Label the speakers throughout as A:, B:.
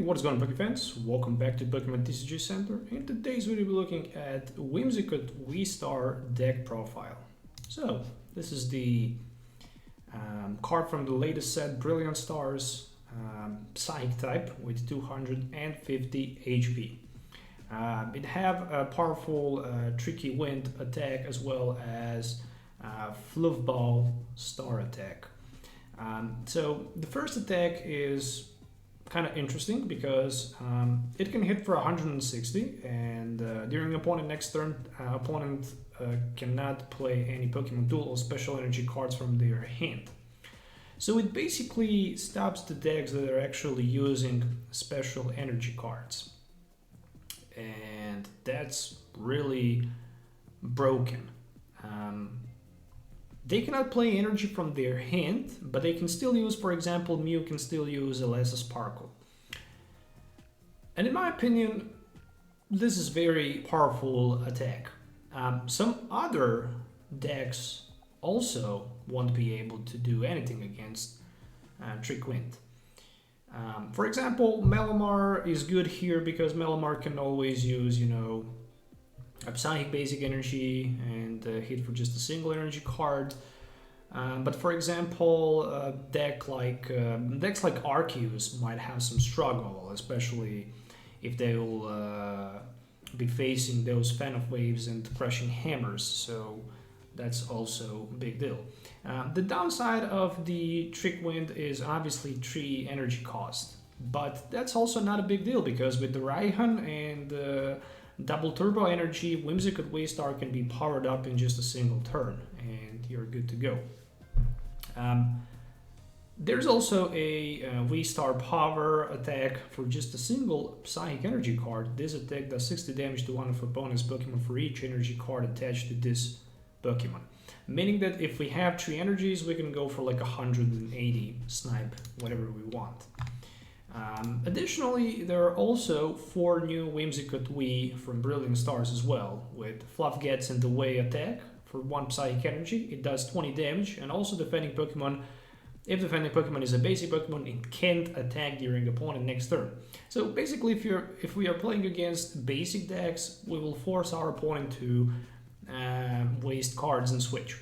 A: what is going on, Pokemon fans? Welcome back to Pokemon TCG Center. In today's video, we'll be looking at Whimsicott V-Star deck profile. So, this is the card from the latest set, Brilliant Stars, Psychic type with 250 HP. It have a powerful Tricky Wind attack as well as Fluff Ball Star attack. So the first attack is kind of interesting because it can hit for 160, and during opponent next turn, opponent cannot play any Pokemon Duel or special energy cards from their hand. So it basically stops the decks that are actually using special energy cards, and that's really broken. They cannot play energy from their hand, but they can still use, for example, Mew can still use Elesa Sparkle. And in my opinion, this is very powerful attack. Some other decks also won't be able to do anything against Trick Wind. For example, Malamar is good here because Malamar can always use, a Psychic Basic Energy and hit for just a single energy card. But for example, decks like Arceus might have some struggle, especially if they will be facing those Fan of Waves and Crushing Hammers. So that's also a big deal. The downside of the Trick Wind is obviously 3 energy cost, but that's also not a big deal because with the Raihan and double turbo energy, Whimsicott V-Star can be powered up in just a single turn and you're good to go. There's also a V-Star power attack for just a single Psychic energy card. This attack does 60 damage to one of opponent's Pokemon for each energy card attached to this Pokemon. Meaning that if we have 3 energies, we can go for like 180 snipe, whatever we want. Additionally, there are also 4 new Whimsicott V from Brilliant Stars as well, with Fluff Gets in the Way attack for 1 Psychic Energy. It does 20 damage, and also defending Pokemon. If defending Pokemon is a basic Pokemon, it can't attack during opponent next turn. So basically, if we are playing against basic decks, we will force our opponent to waste cards and switch.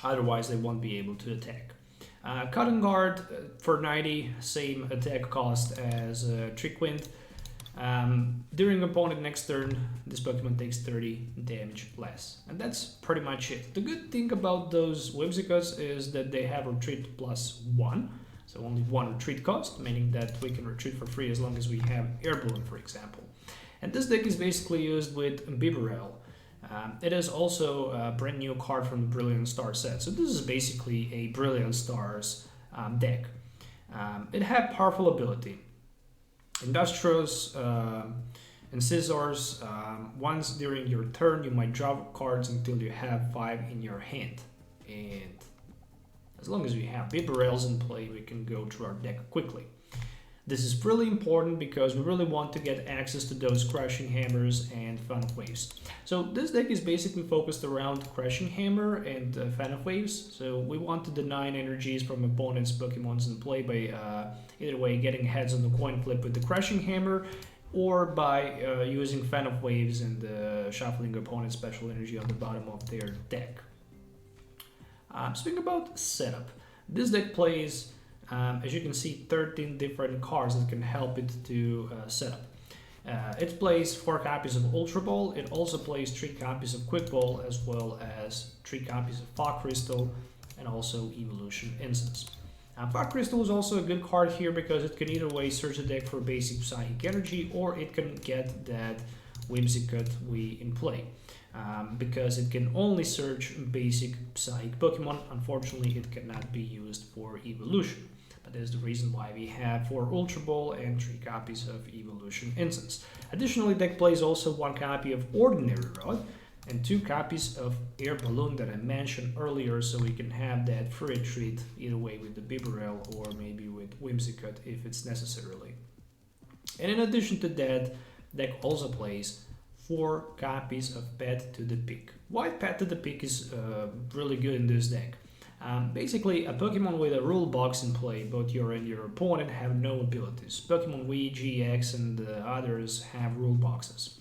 A: Otherwise, they won't be able to attack. Cotton Guard for 90, same attack cost as Trick Wind. During opponent next turn, this Pokemon takes 30 damage less. And that's pretty much it. The good thing about those Whimsicotts is that they have retreat +1. So only 1 retreat cost, meaning that we can retreat for free as long as we have Air Balloon, for example. And this deck is basically used with Bibarel. It is also a brand new card from the Brilliant Star set. So this is basically a Brilliant Stars deck. It had powerful ability. Industrious and Scissors. Once during your turn, you might draw cards until you have 5 in your hand. And as long as we have Bibarels in play, we can go through our deck quickly. This is really important because we really want to get access to those Crushing Hammers and Fan of Waves. So this deck is basically focused around Crushing Hammer and Fan of Waves. So we want to deny energies from opponent's Pokemons in play by either way getting heads on the coin flip with the Crushing Hammer or by using Fan of Waves and shuffling opponent's special energy on the bottom of their deck. Speaking about setup, this deck plays as you can see, 13 different cards that can help it to set up. It plays 4 copies of Ultra Ball. It also plays 3 copies of Quick Ball, as well as 3 copies of Fog Crystal, and also Evolution Incense. Fog Crystal is also a good card here because it can either way search the deck for basic Psychic Energy, or it can get that Whimsicott V in play. Because it can only search basic Psychic Pokemon, unfortunately it cannot be used for Evolution. But that is the reason why we have 4 Ultra Ball and 3 copies of Evolution Incense. Additionally, deck plays also 1 copy of Ordinary Rod and 2 copies of Air Balloon that I mentioned earlier, so we can have that free retreat either way with the Bibarel or maybe with Whimsicott if it's necessarily. And in addition to that, deck also plays 4 copies of Pet to the Peak. Why Pet to the Peak is really good in this deck? Basically, a Pokemon with a rule box in play, both you and your opponent have no abilities. Pokemon V, GX, and the others have rule boxes,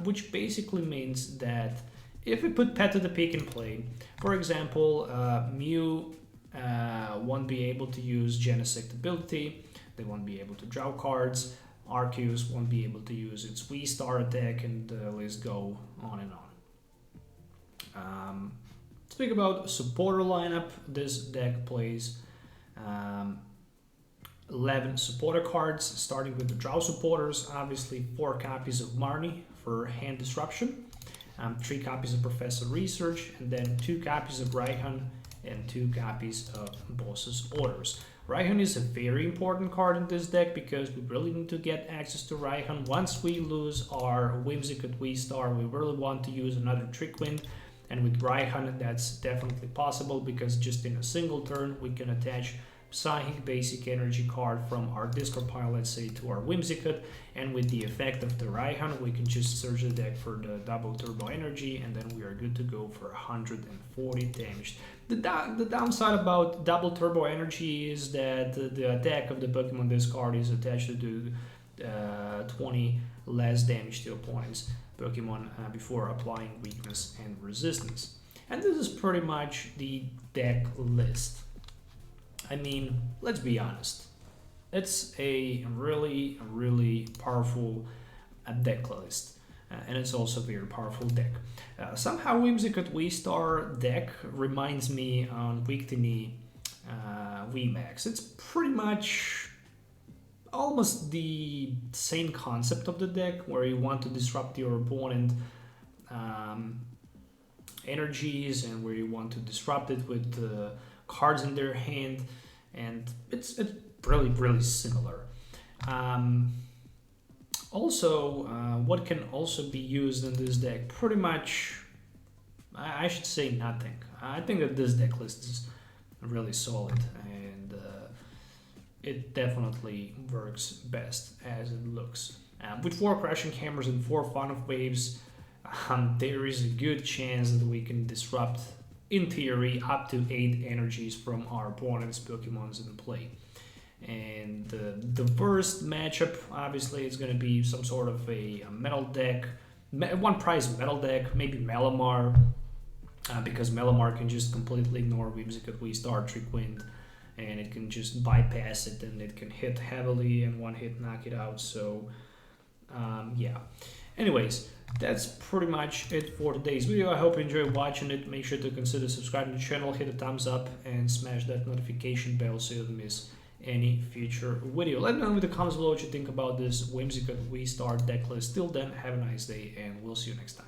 A: which basically means that if we put Pet to the Peak in play, for example, Mew won't be able to use Genesect ability, they won't be able to draw cards, Arceus won't be able to use its V-Star attack, and the list go on and on. Speak about supporter lineup. This deck plays 11 supporter cards, starting with the draw supporters. Obviously, 4 copies of Marnie for hand disruption, 3 copies of Professor Research, and then 2 copies of Raihan and 2 copies of Boss's Orders. Raihan is a very important card in this deck because we really need to get access to Raihan. Once we lose our Whimsicott V-Star, we really want to use another Trick Wind. And with Raihan, that's definitely possible because just in a single turn, we can attach Psychic Basic Energy card from our discard pile, let's say, to our Whimsicott. And with the effect of the Raihan, we can just search the deck for the double Turbo Energy, and then we are good to go for 140 damage. The downside about double Turbo Energy is that the attack of the Pokemon this card is attached to do 20 less damage to opponents' Pokemon before applying weakness and resistance. And this is pretty much the deck list. I mean, let's be honest. It's a really, really powerful deck list. And it's also a very powerful deck. Somehow Whimsicott V-Star deck reminds me on Victini VMAX. It's pretty much almost the same concept of the deck, where you want to disrupt your opponent energies, and where you want to disrupt it with cards in their hand, and it's really, really similar. Also, what can also be used in this deck? Pretty much, I should say nothing. I think that this deck list is really solid, and it definitely works best as it looks. With 4 Crashing Hammers and 4 Fun Waves, there is a good chance that we can disrupt, in theory, up to 8 energies from our opponent's Pokemons in play. And the worst matchup, obviously, is going to be some sort of a metal deck, one prize metal deck, maybe Malamar, because Malamar can just completely ignore Whimsicott V-Star Trick Wind, and it can just bypass it, and it can hit heavily and one hit knock it out. So yeah, anyways, that's pretty much it for today's video. I hope you enjoyed watching it. Make sure to consider subscribing to the channel, hit a thumbs up, and smash that notification bell so you don't miss any future video. Let me know in the comments below what you think about this Whimsicott V-Star deck list. Till then, have a nice day, and we'll see you next time.